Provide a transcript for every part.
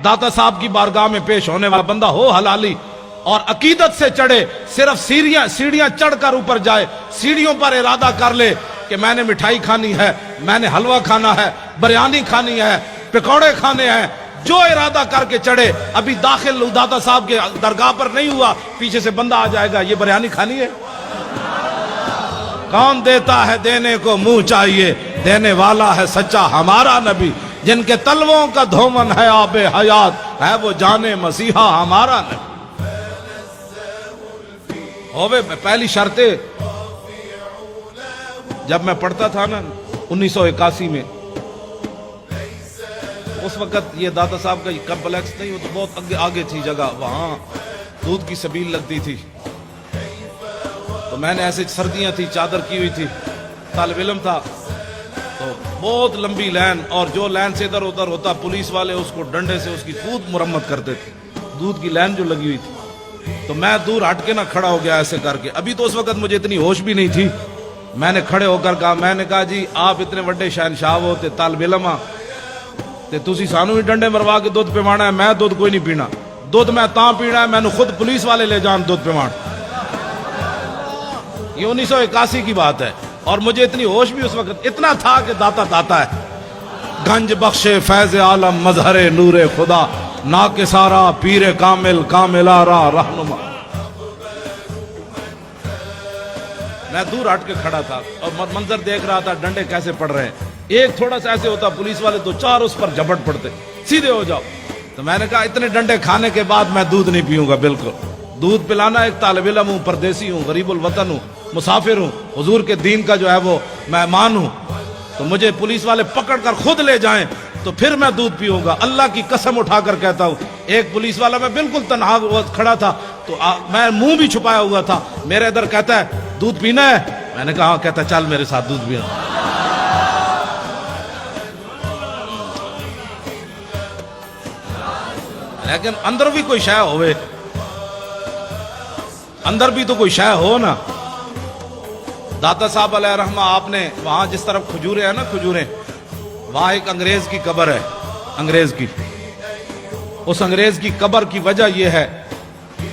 दाता साहब की बारगाह में पेश होने वाला बंदा हो हलाली और अकीदत से चढ़े, सिर्फ सीढ़ियां चढ़कर ऊपर जाए, सीढ़ियों पर इरादा कर ले कि मैंने मिठाई खानी है, मैंने हलवा खाना है, बिरयानी खानी है, पकौड़े खाने हैं, जो इरादा करके चढ़े। अभी दाखिल दाता साहब के दरगाह पर नहीं हुआ, पीछे से बंदा आ जाएगा, ये बिरयानी खानी है। कौन देता है देने को मुंह चाहिए, देने वाला है सच्चा हमारा नबी, जिनके तलवों का धोमन है आबे हयात, है वो जाने मसीहा हमारा नबी। होवे पहली शर्ते, जब मैं पढ़ता था ना 1981 में, उस वक्त ये दाता साहब का कम्प्लेक्स नहीं, वो तो बहुत आगे थी जगह, वहां दूध की सबील लगती थी। तो मैंने ऐसे, सर्दियां थी, चादर की हुई थी, तालिब इल्म था, तो बहुत लंबी लाइन, और जो लाइन से इधर उधर होता पुलिस वाले उसको डंडे से उसकी खूब मुरम्मत करते थे, दूध की लाइन जो लगी हुई थी। तो मैं दूर हट के ना खड़ा हो गया ऐसे करके। अभी तो उस वक्त मुझे इतनी होश भी नहीं थी। मैंने खड़े होकर कहा, मैंने कहा जी आप इतने बड़े शहनशाह हो ते तालिब इल्म ते तुसी सानू भी डंडे मरवा के दुध पिवाना है, मैं दुध कोई नहीं पीना, दुध मैं तां पीना है मैंने खुद पुलिस वाले ले जान दुध पिवान। ये 1981 की बात है, और मुझे इतनी होश भी उस वक्त इतना था कि दाता दाता है। गंज बख्शे फैज आलम मजहरे नूरे खुदा, ना के सारा पीरे कामिल कामिलारा रहनुमा। मैं दूर हट के खड़ा था और मंजर देख रहा था, डंडे कैसे पड़ रहे हैं। एक थोड़ा सा ऐसे होता पुलिस वाले तो चार उस पर झपट पड़ते, सीधे हो जाओ। तो मैंने कहा इतने डंडे खाने के बाद मैं दूध नहीं पीऊंगा, बिल्कुल दूध पिलाना, एक तालिब इल्म हूं, परदेसी हूं, गरीबुल वतन हूं, मुसाफिर हूं, हुजूर के दीन का जो है वो मेहमान हूं। तो मुझे पुलिस वाले पकड़ कर खुद ले जाएं तो फिर मैं दूध पीऊंगा। अल्लाह की कसम उठाकर कहता हूं, एक पुलिस वाला, मैं बिल्कुल तन्हा खड़ा था, तो मैं मुंह भी छुपाया हुआ था, मेरे इधर कहता है दूध पीना है, मैंने कहा कहता चल मेरे साथ दूध पीना। लेकिन अंदर भी कोई शय होवे, अंदर भी तो कोई शय हो ना। दाता साहब अलैहि रहमा, आपने वहां जिस तरफ खजूरें है ना, खजूरें, वहां एक अंग्रेज की कब्र है, अंग्रेज की। उस अंग्रेज की कब्र की वजह यह है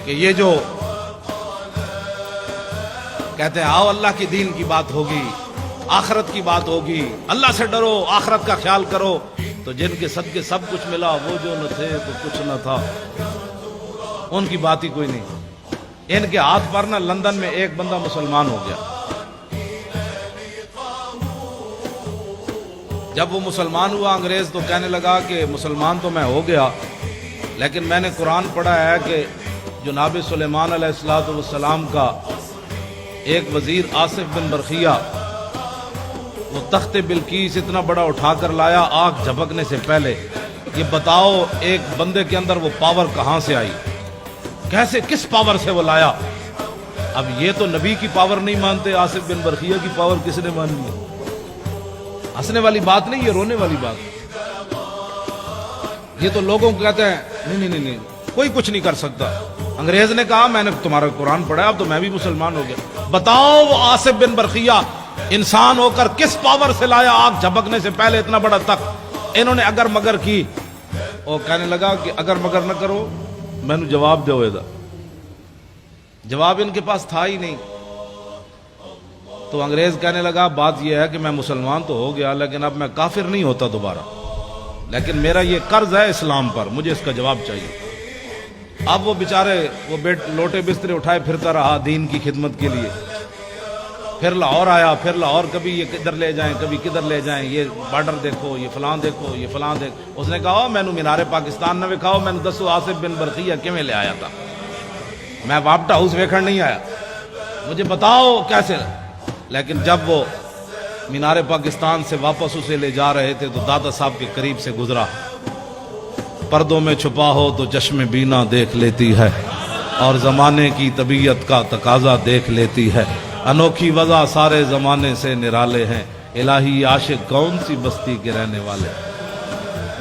कि ये जो कहते हैं आओ अल्लाह की दीन की बात होगी, आखिरत की बात होगी, अल्लाह से डरो, आखिरत का ख्याल करो, तो जिनके सदके सब कुछ मिला, वो जो न थे तो कुछ न था, उनकी बात ही कोई नहीं। इनके हाथ पर ना लंदन में एक बंदा मुसलमान हो गया। जब वो मुसलमान हुआ अंग्रेज, तो कहने लगा कि मुसलमान तो मैं हो गया, लेकिन मैंने कुरान पढ़ा है कि जनाब सुलेमान अलैहिस्सलाम का एक वजीर आसिफ बिन बरखिया, वो तख्ते बिल्कीस इतना बड़ा उठाकर लाया आग झपकने से पहले। ये बताओ एक बंदे के अंदर वो पावर कहां से आई, कैसे, किस पावर से वो लाया? अब ये तो नबी की पावर नहीं मानते, आसिफ बिन बरखिया की पावर किसने मानी है? हंसने वाली बात नहीं, ये रोने वाली बात। ये तो लोगों को कहते हैं नहीं नहीं नहीं, कोई कुछ नहीं कर सकता। अंग्रेज ने कहा मैंने तुम्हारा कुरान पढ़ा, अब तो मैं भी मुसलमान हो गया। बताओ वो आसिफ बिन बरखिया इंसान होकर किस पावर से लाया आग झपकने से पहले इतना बड़ा तख्त? इन्होंने अगर मगर की, और कहने लगा कि अगर मगर न करो मैंने जवाब दो। जवाब इनके पास था ही नहीं। तो अंग्रेज कहने लगा बात यह है कि मैं मुसलमान तो हो गया, लेकिन अब मैं काफिर नहीं होता दोबारा, लेकिन मेरा ये कर्ज है इस्लाम पर, मुझे इसका जवाब चाहिए। अब वो बेचारे वो लोटे बिस्तरे उठाए फिरता रहा दीन की खिदमत के लिए। फिर लाहौर आया, फिर लाहौर कभी ये किधर ले जाएं, कभी किधर ले जाएं, ये बॉर्डर देखो, ये फलां देखो, ये फलां देखो। उसने कहा मैनू मीनारे पाकिस्तान न विखाओ, मैंने दसो आसिफ बिन बरखिया किवें ले आया था, मैं वापटा हाउस वेखण नहीं आया, मुझे बताओ कैसे। लेकिन जब वो मीनारे पाकिस्तान से वापस उसे ले जा रहे थे तो दादा साहब के करीब से गुजरा। पर्दों में छुपा हो तो चश्मे बीना देख लेती है, और जमाने की तबीयत का तकाजा देख लेती है। अनोखी वजह सारे जमाने से निराले हैं, इलाही आशिक कौन सी बस्ती के रहने वाले।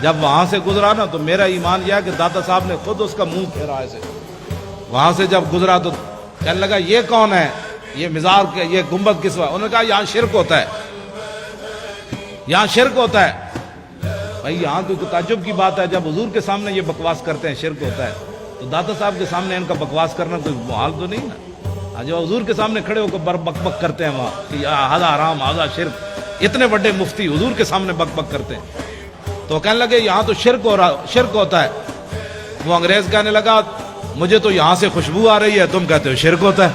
जब वहां से गुजरा ना तो मेरा ईमान यह कि दादा साहब ने खुद उसका मुंह फेरा ऐसे। वहां से जब गुजरा तो कहने लगा ये कौन है, ये मिजार के, ये गुंबद किस? उन्होंने कहा यहाँ शिरक होता है, यहाँ शिरक होता है। بھائی یہاں تو تعجب کی بات ہے، جب حضور کے سامنے یہ بکواس کرتے ہیں شرک ہوتا ہے، تو داتا صاحب کے سامنے ان کا بکواس کرنا کوئی محال تو نہیں نا۔ جو حضور کے سامنے کھڑے ہو کر بک بک کرتے ہیں وہاں کہ ہذا حرام ہذا شرک، اتنے بڑے مفتی حضور کے سامنے بک بک کرتے ہیں، تو کہنے لگے یہاں تو شرک ہوتا ہے۔ وہ انگریز کہنے لگا مجھے تو یہاں سے خوشبو آ رہی ہے، تم کہتے ہو شرک ہوتا ہے۔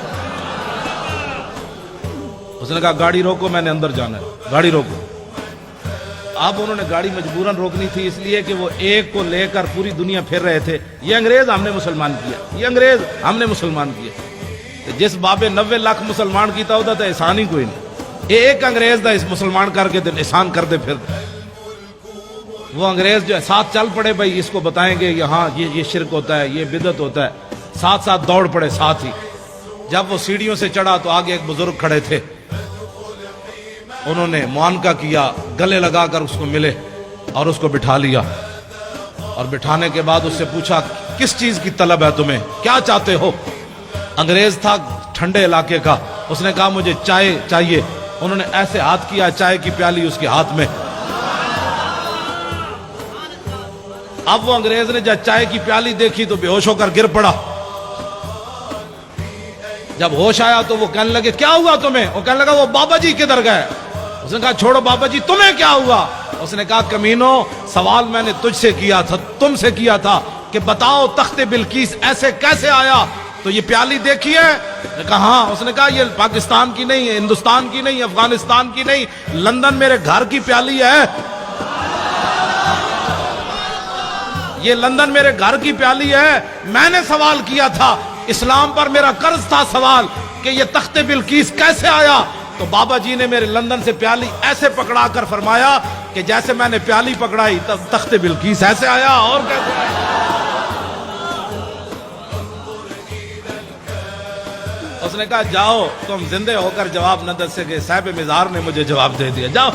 اس نے کہا گاڑی روکو، میں نے اندر جانا ہے، گاڑی روکو۔ اب انہوں نے گاڑی مجبوراً روکنی تھی، اس لیے کہ وہ ایک کو لے کر پوری دنیا پھر رہے تھے، یہ انگریز ہم نے مسلمان کیا، یہ انگریز ہم نے مسلمان کیا۔ جس بابے 90 لاکھ مسلمان کیتا ہوتا تھا احسان ہی کوئی نہیں، ایک انگریز دا اس مسلمان کر کے احسان کرتے پھر۔ وہ انگریز جو ہے ساتھ چل پڑے، بھائی اس کو بتائیں گے یہاں یہ شرک ہوتا ہے، یہ بدعت ہوتا ہے، ساتھ ساتھ دوڑ پڑے ساتھ ہی۔ جب وہ سیڑھیوں سے چڑھا تو آگے ایک بزرگ کھڑے تھے، انہوں نے معانقہ کیا، گلے لگا کر اس کو ملے اور اس کو بٹھا لیا، اور بٹھانے کے بعد اس سے پوچھا کس چیز کی طلب ہے تمہیں، کیا چاہتے ہو؟ انگریز تھا ٹھنڈے علاقے کا، اس نے کہا مجھے چائے چاہیے۔ انہوں نے ایسے ہاتھ کیا، چائے کی پیالی اس کے ہاتھ میں۔ اب وہ انگریز نے جب چائے کی پیالی دیکھی تو بے ہوش ہو کر گر پڑا۔ جب ہوش آیا تو وہ کہنے لگے کیا ہوا تمہیں؟ وہ کہنے لگا وہ بابا جی کدھر گئے؟ اس نے کہا چھوڑو بابا جی، تمہیں کیا ہوا؟ اس نے کہا کمینو، سوال میں نے تجھ سے کیا تھا، تم سے کیا تھا کہ بتاؤ تخت بلقیس ایسے کیسے آیا؟ تو یہ پیالی دیکھی ہے؟ کہا ہاں۔ اس نے کہا یہ پاکستان کی نہیں ہے، ہندوستان کی نہیں، افغانستان کی نہیں، لندن میرے گھر کی پیالی ہے، یہ لندن میرے گھر کی پیالی ہے۔ میں نے سوال کیا تھا، اسلام پر میرا قرض تھا سوال کہ یہ تخت بلقیس کیسے آیا؟ تو بابا جی نے میرے لندن سے پیالی ایسے پکڑا کر فرمایا کہ جیسے میں نے پیالی پکڑائی تخت بلقیس ایسے آیا، اور کیسے آیا؟ اس نے کہا جاؤ تم زندے ہو کر جواب نہ دے سکے، صاحب مزار نے مجھے جواب دے دیا، جاؤ۔